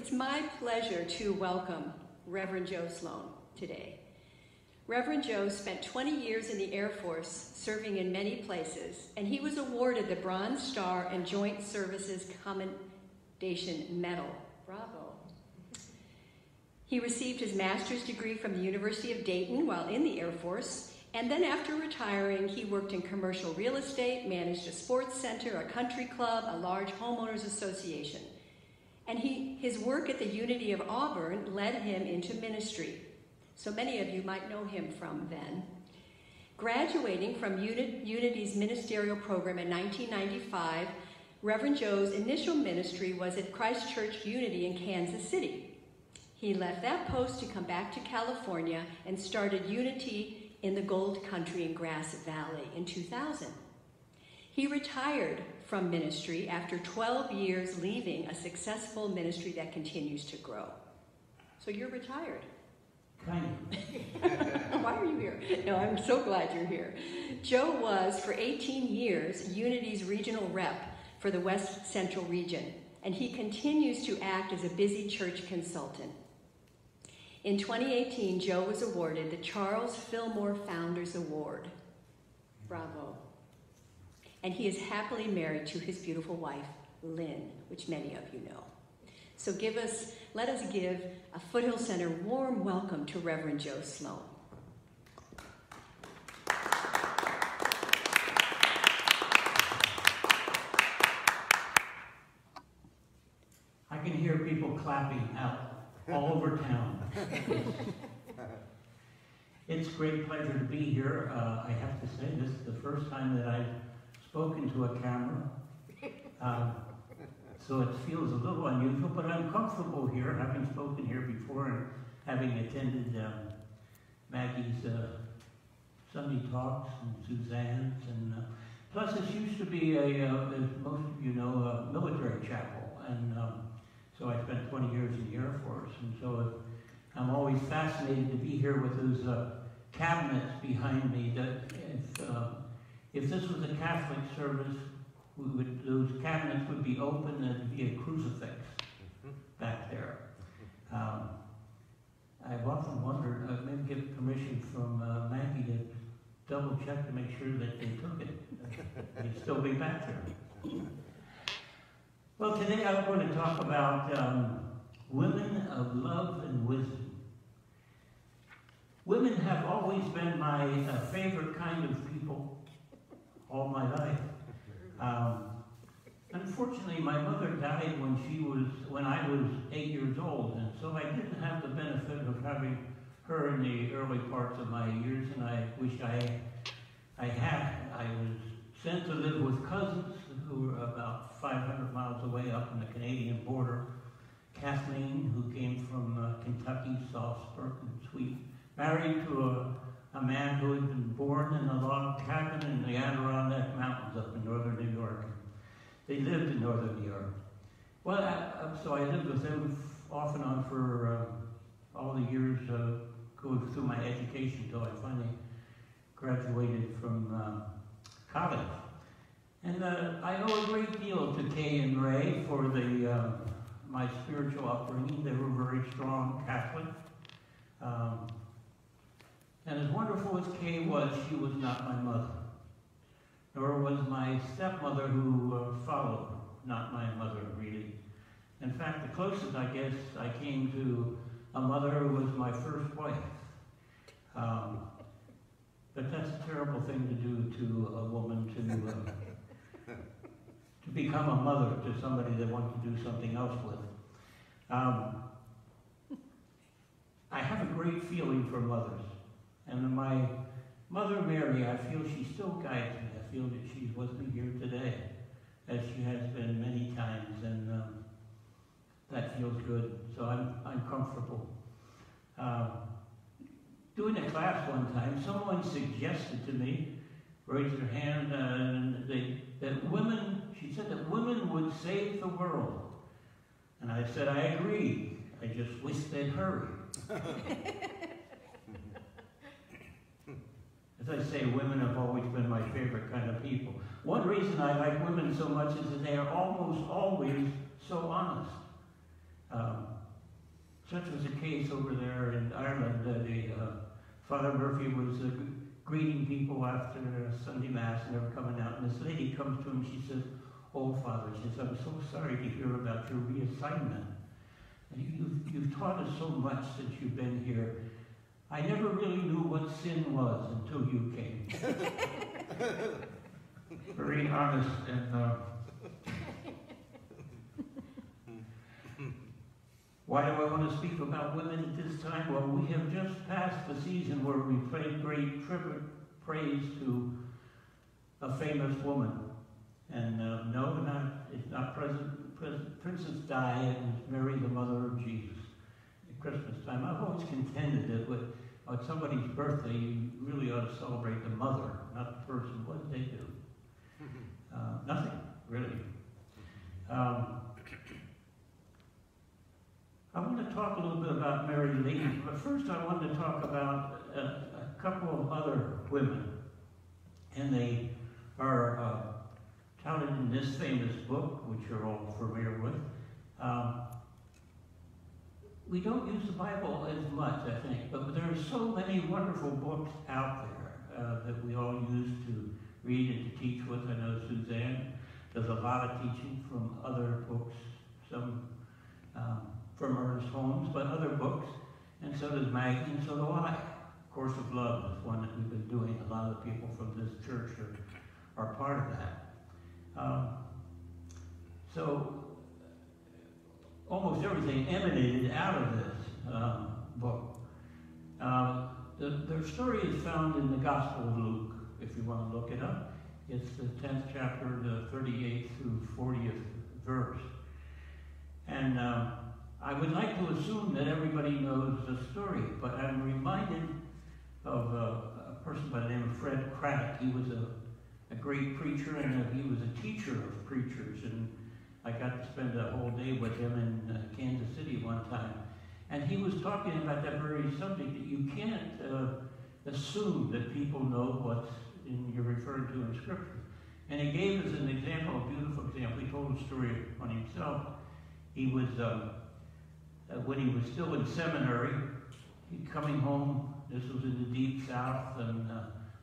It's my pleasure to welcome Reverend Joe Sloan today. Reverend Joe spent 20 years in the Air Force, serving in many places, and he was awarded the Bronze Star and Joint Services Commendation Medal. Bravo. He received his master's degree from the University of Dayton while in the Air Force, and then after retiring, he worked in commercial real estate, managed a sports center, a country club, a large homeowners association. And his work at the Unity of Auburn led him into ministry. So many of you might know him from then. Graduating from Unity's ministerial program in 1995, Reverend Joe's initial ministry was at Christ Church Unity in Kansas City. He left that post to come back to California and started Unity in the Gold Country in Grass Valley in 2000. He retired from ministry after 12 years, leaving a successful ministry that continues to grow. So you're retired. Kind of. Why are you here? No, I'm so glad you're here. Joe was, for 18 years, Unity's regional rep for the West Central region, and he continues to act as a busy church consultant. In 2018, Joe was awarded the Charles Fillmore Founders Award. Bravo. And he is happily married to his beautiful wife, Lynn, which many of you know. So let us give a Foothill Center warm welcome to Reverend Joe Sloan. I can hear people clapping out all over town. It's a great pleasure to be here. I have to say, this is the first time that I've spoken to a camera. So it feels a little unusual, but I'm comfortable here, having spoken here before and having attended Maggie's Sunday talks and Suzanne's. And plus, this used to be, as most of you know, a military chapel. And so I spent 20 years in the Air Force. And so I'm always fascinated to be here with those cabinets behind me. That if this was a Catholic service, those cabinets would be open and there'd be a crucifix back there. I've often wondered, maybe get permission from Maggie to double check to make sure that they took it. They'd still be back there. Well, today I'm going to talk about women of love and wisdom. Women have always been my favorite kind of people all my life. Unfortunately, my mother died when I was 8 years old, and so I didn't have the benefit of having her in the early parts of my years, and I wish I had. I was sent to live with cousins who were about 500 miles away up on the Canadian border. Kathleen, who came from Kentucky, soft-spoken, sweet, married to a man who had been born in a log cabin in the Adirondack Mountains up in northern New York. They lived in northern New York. Well, so I lived with them off and on for all the years going through my education until I finally graduated from college. And I owe a great deal to Kay and Ray for my spiritual upbringing. They were very strong Catholic. And as wonderful as Kay was, she was not my mother. Nor was my stepmother who followed, not my mother, really. In fact, the closest, I guess, I came to a mother who was my first wife. But that's a terrible thing to do to a woman, to become a mother to somebody that wants to do something else with. I have a great feeling for mothers. And my mother, Mary, I feel she still guides me. I feel that she's with me here today, as she has been many times, and that feels good. So I'm comfortable. Doing a class one time, someone suggested to me, raised their hand, she said that women would save the world. And I said, I agree. I just wish they'd hurry. As I say, women have always been my favorite kind of people. One reason I like women so much is that they are almost always so honest. such was the case over there in Ireland. Father Murphy was greeting people after Sunday Mass, and they were coming out, and this lady comes to him, she says, "Oh, Father," she says, "I'm so sorry to hear about your reassignment. You've taught us so much since you've been here. I never really knew what sin was until you came." Very honest and why do I want to speak about women at this time? Well, we have just passed the season where we played great tribute praise to a famous woman. And no, it's not Princess Di, it was Mary, the mother of Jesus. At Christmas time, I've always contended that on somebody's birthday, you really ought to celebrate the mother, not the person. What did they do? Nothing, really. I want to talk a little bit about Mary Lee, but first I want to talk about a couple of other women. And they are touted in this famous book, which you're all familiar with. We don't use the Bible as much, I think, but there are so many wonderful books out there that we all use to read and to teach with. I know Suzanne does a lot of teaching from other books, some from Ernest Holmes, but other books, and so does Maggie, and so do I. Course of Love is one that we've been doing. A lot of the people from this church are part of that. So almost everything emanated out of this book. Their story is found in the Gospel of Luke, if you want to look it up. It's the 10th chapter, the 38th through 40th verse. And I would like to assume that everybody knows the story, but I'm reminded of a person by the name of Fred Craddock. He was a great preacher, and he was a teacher of preachers, and I got to spend a whole day with him in Kansas City one time. And he was talking about that very subject, that you can't assume that people know what's you're referring to in Scripture. And he gave us an example, a beautiful example. He told a story on himself. He was, when he was still in seminary, coming home. This was in the deep South, and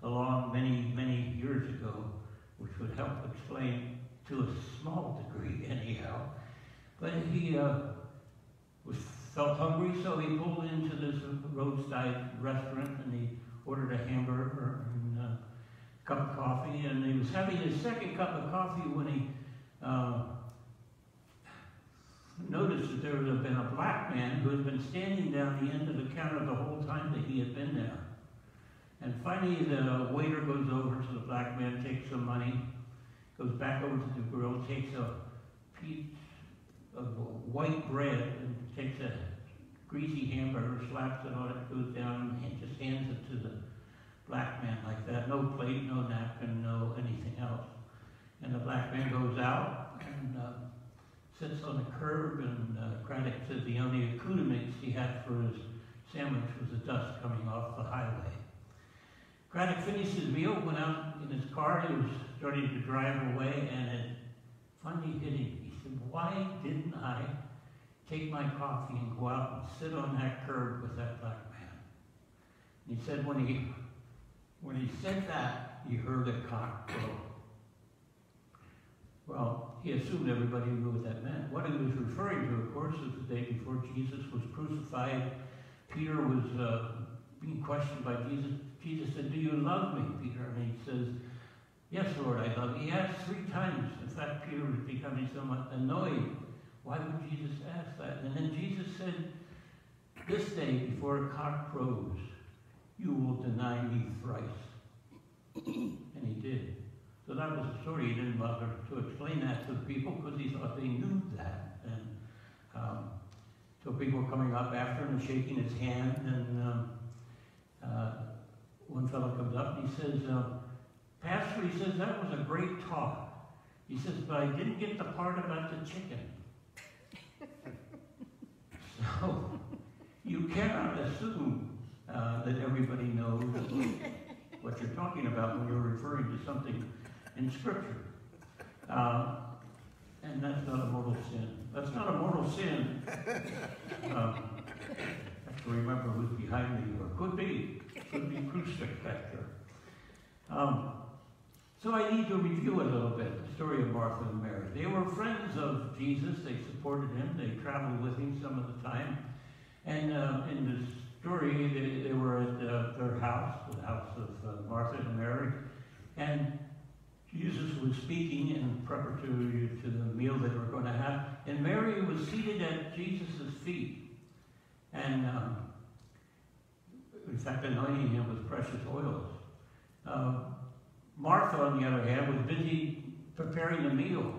along many, many years ago, which would help explain to a small degree, anyhow. But he felt hungry, so he pulled into this roadside restaurant, and he ordered a hamburger and a cup of coffee. And he was having his second cup of coffee when he noticed that there had been a black man who had been standing down the end of the counter the whole time that he had been there. And finally the waiter goes over to the black man, takes some money, goes back over to the grill, takes a piece of white bread and takes a greasy hamburger, slaps it on it, goes down and just hands it to the black man like that. No plate, no napkin, no anything else. And the black man goes out and sits on the curb, and Craddock said the only accoutrements he had for his sandwich was the dust coming off the highway. Craddock finished his meal, went out in his car, he was starting to drive away, and it finally hit him. He said, "Why didn't I take my coffee and go out and sit on that curb with that black man?" And he said when he said that, he heard a cock crow. Well, he assumed everybody knew what that meant. What he was referring to, of course, is the day before Jesus was crucified. Peter was being questioned by Jesus. Jesus said, "Do you love me, Peter?" And he says, "Yes, Lord, I love you." He asked 3 times. In fact, Peter was becoming somewhat annoyed. Why would Jesus ask that? And then Jesus said, "This day, before a cock crows, you will deny me thrice." And he did. So that was the story. He didn't bother to explain that to the people because he thought they knew that. And so people were coming up after him and shaking his hand. And one fellow comes up and he says, "Pastor," he says, "that was a great talk." He says, "but I didn't get the part about the chicken." So you cannot assume that everybody knows what you're talking about when you're referring to something in Scripture. And that's not a mortal sin. That's not a mortal sin. to remember who's behind me, or could be Crucifix back there. So I need to review a little bit the story of Martha and Mary. They were friends of Jesus. They supported him. They traveled with him some of the time. And in the story, they were at their house, the house of Martha and Mary. And Jesus was speaking in preparatory to the meal they were going to have. And Mary was seated at Jesus' feet. And in fact, anointing him with precious oils. Martha, on the other hand, was busy preparing the meal,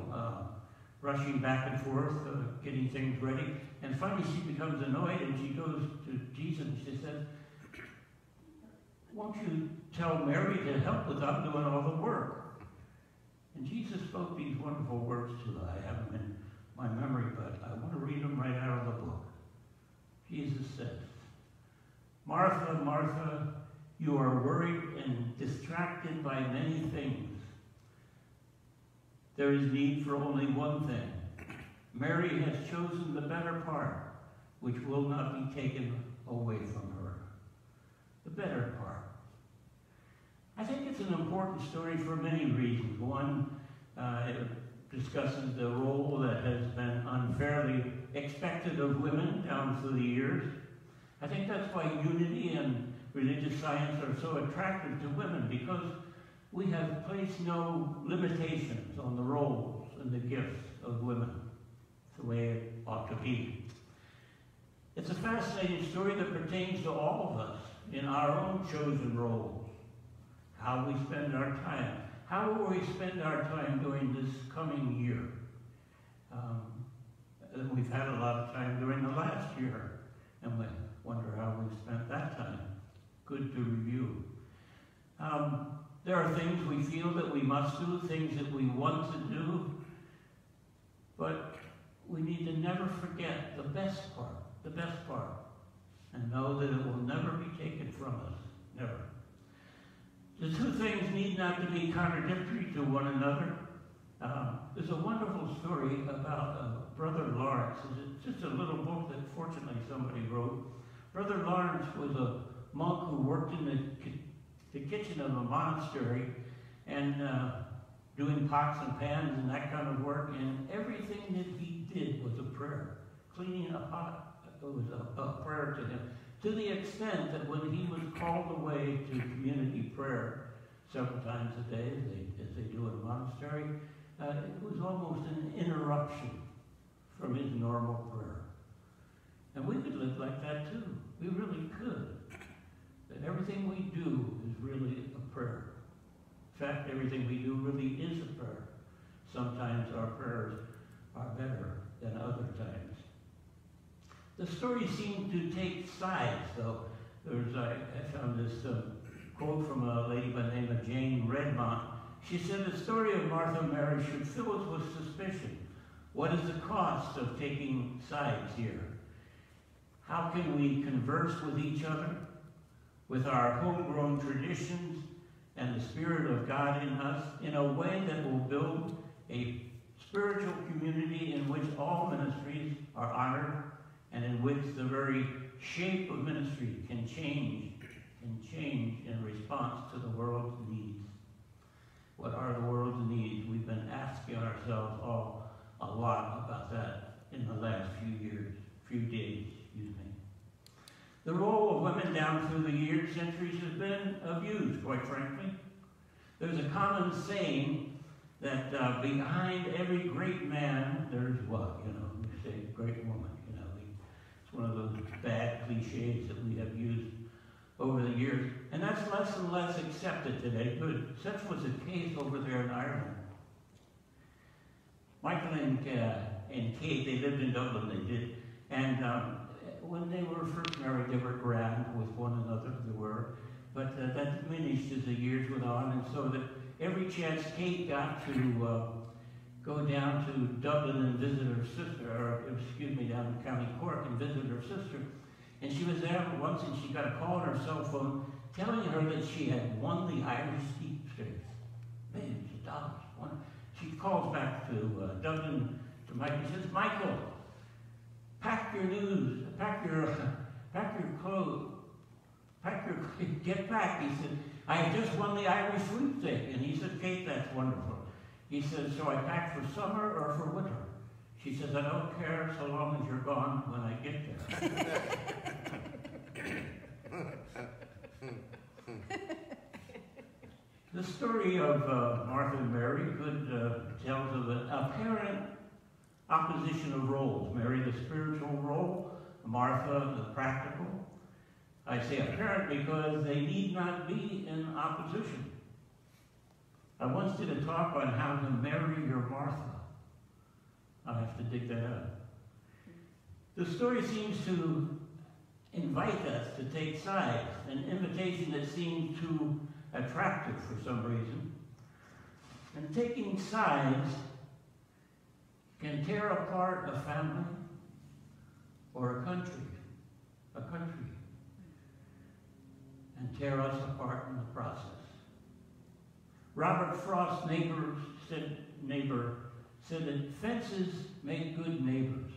rushing back and forth, getting things ready. And finally she becomes annoyed and she goes to Jesus and she says, "Won't you tell Mary to help without doing all the work?" And Jesus spoke these wonderful words to her. I have them in my memory, but I want to read them right out of the book. Jesus says, "Martha, Martha, you are worried and distracted by many things. There is need for only one thing. Mary has chosen the better part, which will not be taken away from her." The better part. I think it's an important story for many reasons. One, it discusses the role that has been unfairly expected of women down through the years. I think that's why unity and religious science are so attractive to women, because we have placed no limitations on the roles and the gifts of women. It's the way it ought to be. It's a fascinating story that pertains to all of us in our own chosen roles. How we spend our time. How will we spend our time during this coming year? We've had a lot of time during the last year, and we wonder how we spent that time. Good to review. There are things we feel that we must do, things that we want to do, but we need to never forget the best part, and know that it will never be taken from us, never. The two things need not to be contradictory to one another. There's a wonderful story about Brother Lawrence. It's just a little book that fortunately somebody wrote. Brother Lawrence was a monk who worked in the kitchen of a monastery and doing pots and pans and that kind of work, and everything that he did was a prayer. Cleaning a pot was a prayer to him, to the extent that when he was called away to community prayer several times a day, as they do in a monastery, it was almost an interruption from his normal prayer. And we could live like that too. We really could. That everything we do is really a prayer. In fact, everything we do really is a prayer. Sometimes our prayers are better than other times. The story seemed to take sides, though. I found this quote from a lady by the name of Jane Redmont. She said, "The story of Martha and Mary should fill us with suspicion. What is the cost of taking sides here? How can we converse with each other, with our homegrown traditions and the Spirit of God in us, in a way that will build a spiritual community in which all ministries are honored and in which the very shape of ministry can change in response to the world's needs?" What are the world's needs? We've been asking ourselves all a lot about that in the last few days. The role of women down through the years, centuries, has been abused, quite frankly. There's a common saying that behind every great man, there's what? We say great woman. It's one of those bad cliches that we have used over the years. And that's less and less accepted today. Good. Such was the case over there in Ireland. Michael and Kate, they lived in Dublin, they did. And when they were first married, they were grand with one another, but that diminished as the years went on, and so that every chance Kate got to go down to Dublin and visit her sister, down to County Cork and visit her sister, and she was there once, and she got a call on her cell phone telling her that she had won the Irish Steeplechase. Millions of dollars. She calls back to Dublin to Michael and says, "Michael, pack your pack your clothes, get back. He said, I have just won the Irish sweepstake. And he said, Kate, that's wonderful. He said, so I pack for summer or for winter? She says, I don't care so long as you're gone when I get there. The story of Martha and Mary tells of an apparent opposition of roles. Mary, the spiritual role, Martha, the practical. I say apparent because they need not be in opposition. I once did a talk on how to marry your Martha. I'll have to dig that up. The story seems to invite us to take sides, an invitation that seems too attractive for some reason. And taking sides can tear apart a family or a country, and tear us apart in the process. Robert Frost's neighbor said that fences make good neighbors,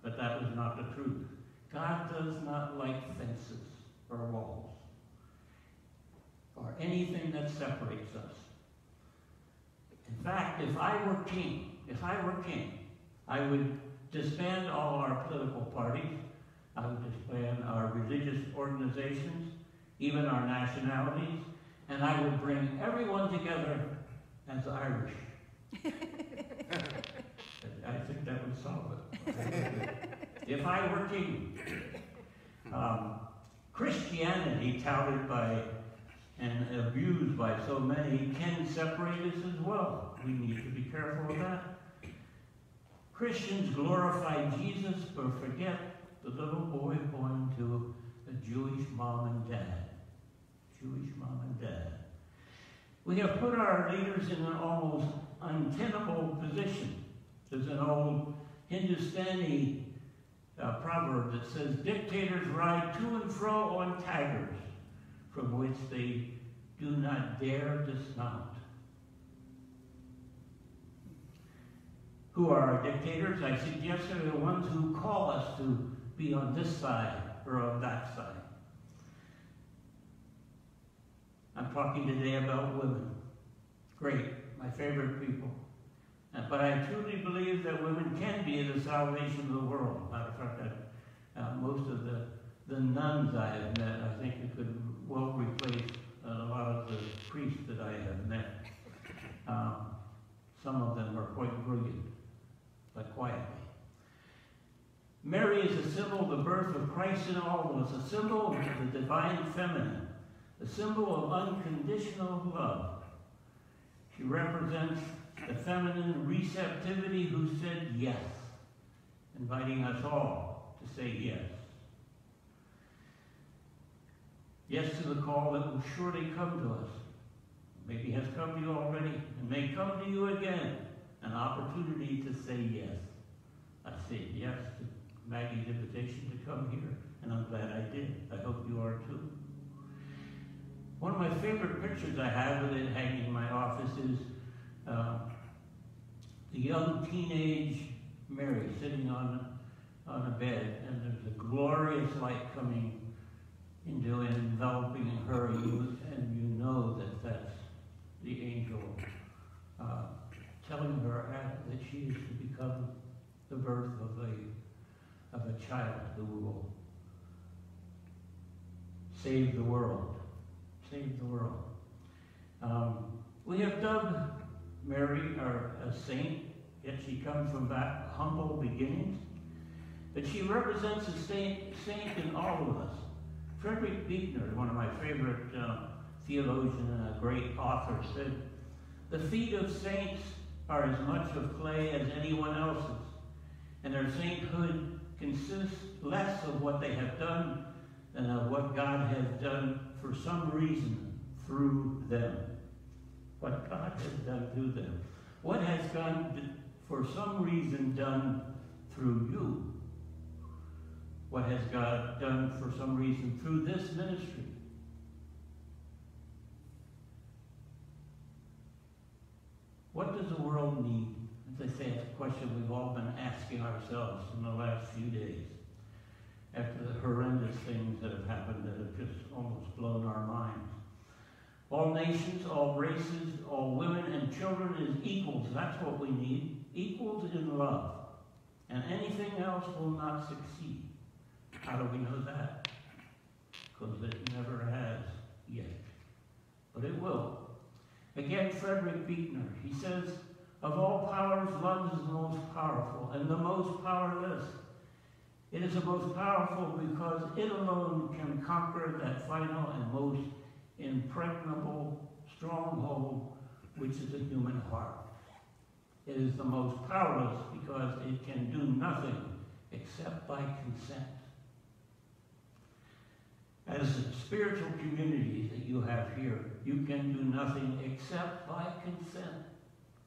but that was not the truth. God does not like fences or walls or anything that separates us. In fact, if I were king, I would disband all our political parties. I would disband our religious organizations, even our nationalities, and I would bring everyone together as Irish. I think that would solve it. If I were king. Christianity, touted by and abused by so many, can separate us as well. We need to be careful of that. Christians glorify Jesus but forget the little boy born to a Jewish mom and dad. We have put our leaders in an almost untenable position. There's an old Hindustani proverb that says, dictators ride to and fro on tigers, from which they do not dare dismount. Who are our dictators? I suggest they're the ones who call us to be on this side or on that side. I'm talking today about women. Great, my favorite people. But I truly believe that women can be the salvation of the world. Matter of fact, most of the nuns I have met, I think it could well replace a lot of the priests that I have met. Some of them are quite brilliant, but quietly. Mary is a symbol of the birth of Christ in all of us, a symbol of the divine feminine, a symbol of unconditional love. She represents the feminine receptivity who said yes, inviting us all to say yes. Yes to the call that will surely come to us. Maybe has come to you already, and may come to you again, an opportunity to say yes. I said yes to Maggie's invitation to come here, and I'm glad I did. I hope you are too. One of my favorite pictures I have with it hanging in my office is the young teenage Mary sitting on a bed, and there's a glorious light coming into and enveloping her, and you know that that's the angel telling her that she is to become the birth of a child who will save the world. Save the world. We have dubbed Mary a saint, yet she comes from humble beginnings. But she represents a saint in all of us. Frederick Buechner, one of my favorite theologians and a great author, said, the feet of saints are as much of clay as anyone else's, and their sainthood consists less of what they have done than of what God has done for some reason through them. What God has done through them. What has God, for some reason, done through you? What has God done for some reason through this ministry? What does the world need? As I say, it's a question we've all been asking ourselves in the last few days after the horrendous things All nations, all races, all women and children as equals. That's what we need. Equals in love. And anything else will not succeed. How do we know that? Because it never has yet. But it will. Again, Frederick Buechner, he says, of all powers, love is the most powerful and the most powerless. It is the most powerful because it alone can conquer that final and most impregnable stronghold, which is the human heart. It is the most powerless because it can do nothing except by consent. As a spiritual community that you have here, you can do nothing except by consent,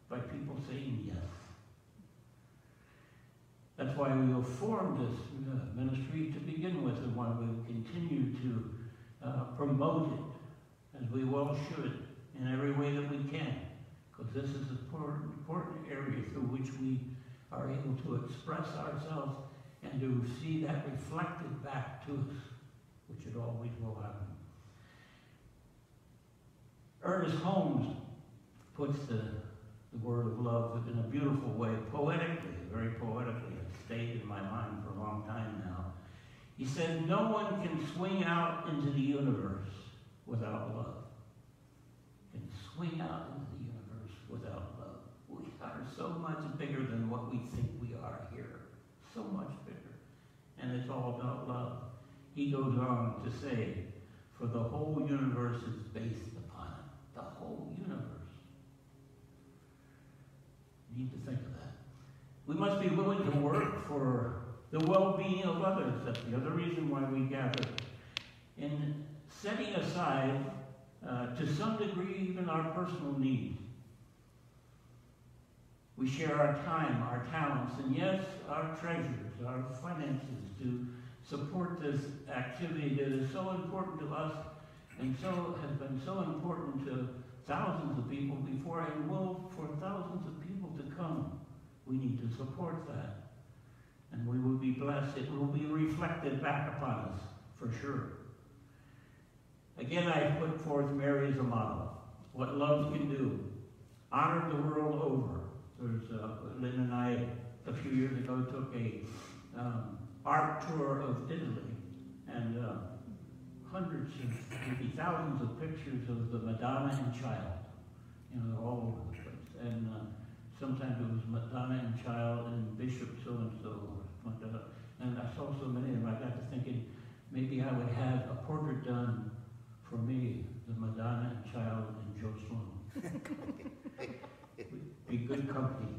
by people saying yes. That's why we have formed this ministry to begin with, and why we continue to promote it, as we well should, in every way that we can, because this is an important area through which we are able to express ourselves and to see that reflected back to us, which it always will happen. Ernest Holmes puts the word of love in a beautiful way, poetically, very poetically. It's stayed in my mind for a long time now. He said, no one can swing out into the universe without love. Can swing out into the universe without love. We are so much bigger than what we think we are here. So much bigger. And it's all about love. He goes on to say, for the whole universe is based upon it. The whole universe. You need to think of that. We must be willing to work for the well-being of others. That's the other reason why we gather. In setting aside, to some degree, even our personal needs. We share our time, our talents, and yes, our treasures, our finances to support this activity that is so important to us and so has been so important to thousands of people before and will for thousands of people to come. We need to support that. And we will be blessed. It will be reflected back upon us, for sure. Again, I put forth Mary as a model. What love can do. Honored the world over. There's Lynn and I, a few years ago, took a art tour of Italy, and hundreds of, maybe thousands of pictures of the Madonna and Child, all over the place. And sometimes it was Madonna and Child and Bishop so-and-so. And I saw so many of them, I got to thinking, maybe I would have a portrait done for me, the Madonna and Child and Joe Sloan. Be good company.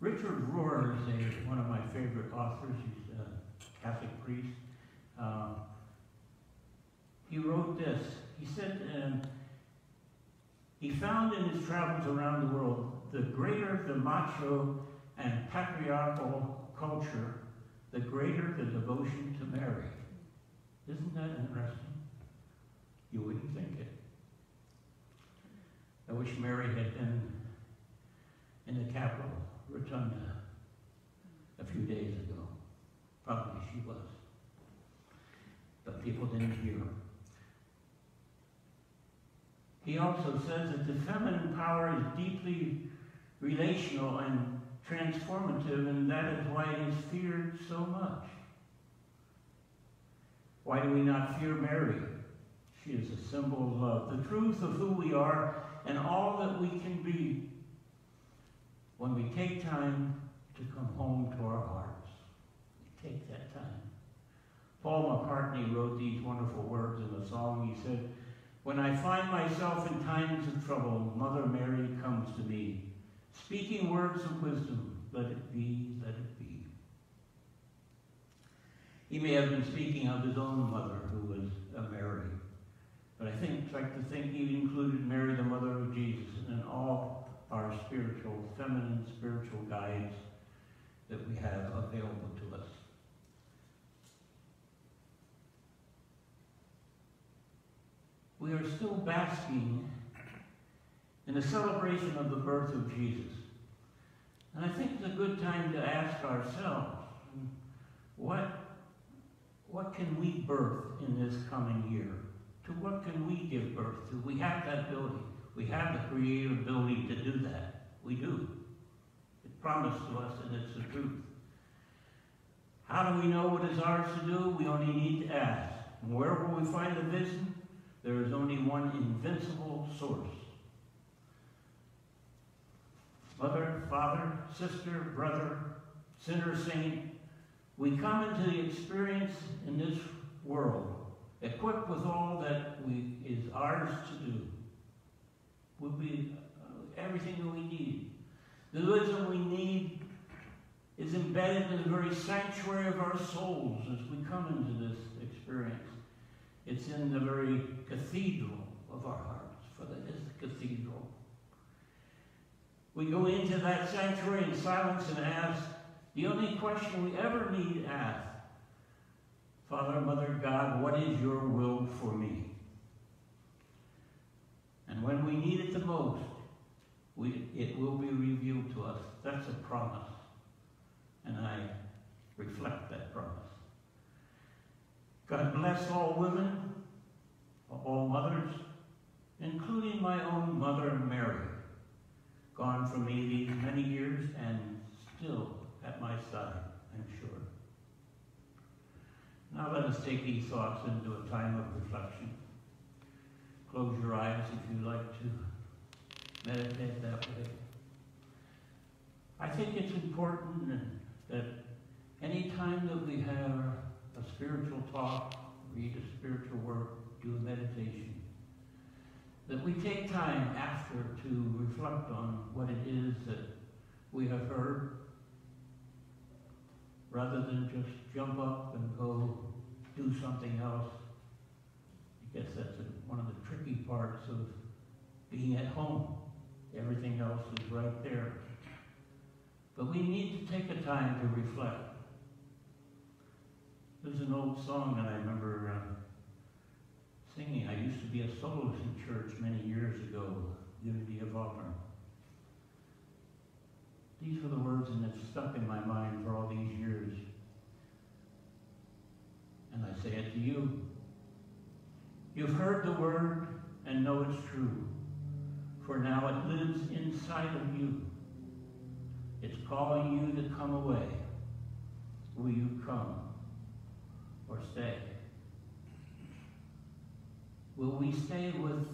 Richard Rohr is one of my favorite authors. He's a Catholic priest. He wrote this. He said, he found in his travels around the world, the greater the macho and patriarchal culture, the greater the devotion to Mary. Isn't that interesting? You wouldn't think it. I wish Mary had been in the Capitol Rotunda a few days ago. Probably she was. But people didn't hear her. He also says that the feminine power is deeply relational and transformative, and that is why it is feared so much. Why do we not fear Mary? She is a symbol of love, the truth of who we are and all that we can be when we take time to come home to our hearts. We take that time. Paul McCartney wrote these wonderful words in the song. He said, when I find myself in times of trouble, Mother Mary comes to me, speaking words of wisdom, let it be, let it be. He may have been speaking of his own mother, who was a Mary. But I like to think he included Mary, the mother of Jesus, in all our feminine spiritual guides that we have available to us. We are still basking in the celebration of the birth of Jesus. And I think it's a good time to ask ourselves, what what can we birth in this coming year? To what can we give birth to? We have that ability. We have the creative ability to do that. We do. It's promised to us, and it's the truth. How do we know what is ours to do? We only need to ask. And where will we find the vision? There is only one invincible source. Mother, father, sister, brother, sinner, saint, we come into the experience in this world, equipped with all that is ours to do. Will be everything that we need. The wisdom we need is embedded in the very sanctuary of our souls as we come into this experience. It's in the very cathedral of our hearts, for that is the cathedral. We go into that sanctuary in silence and ask the only question we ever need to ask: Father, Mother, God, what is your will for me? And when we need it the most, it will be revealed to us. That's a promise. And I reflect that promise. God bless all women, all mothers, including my own mother, Mary, gone from me these many years and still at my side, I'm sure. Now let us take these thoughts into a time of reflection. Close your eyes if you like to meditate that way. I think it's important that any time that we have a spiritual talk, read a spiritual work, do a meditation, that we take time after to reflect on what it is that we have heard, rather than just jump up and go do something else. I guess that's one of the tricky parts of being at home. Everything else is right there. But we need to take a time to reflect. There's an old song that I remember singing. I used to be a soloist in church many years ago, Unity of Honor. These were the words, and they've stuck in my mind for all these years. And I say it to you. You've heard the word and know it's true, for now it lives inside of you. It's calling you to come away. Will you come or stay? Will we stay with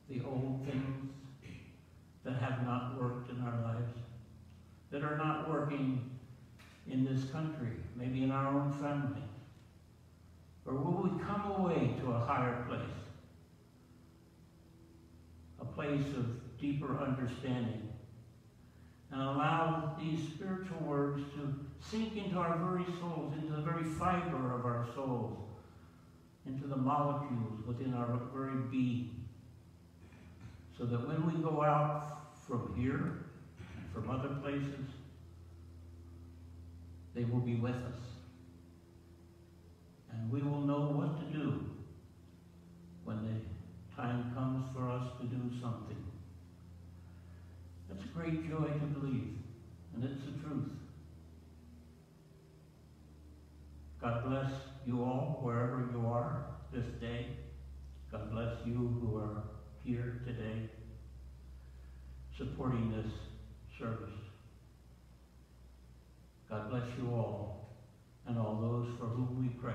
the old things that have not worked in our lives, that are not working in this country, maybe in our own family? Or will we come away to a higher place, a place of deeper understanding, and allow these spiritual words to sink into our very souls, into the very fiber of our souls, into the molecules within our very being, so that when we go out from here and from other places, they will be with us. And we will know what to do when the time comes for us to do something. That's a great joy to believe, and it's the truth. God bless you all, wherever you are this day. God bless you who are here today, supporting this service. God bless you all, and all those for whom we pray.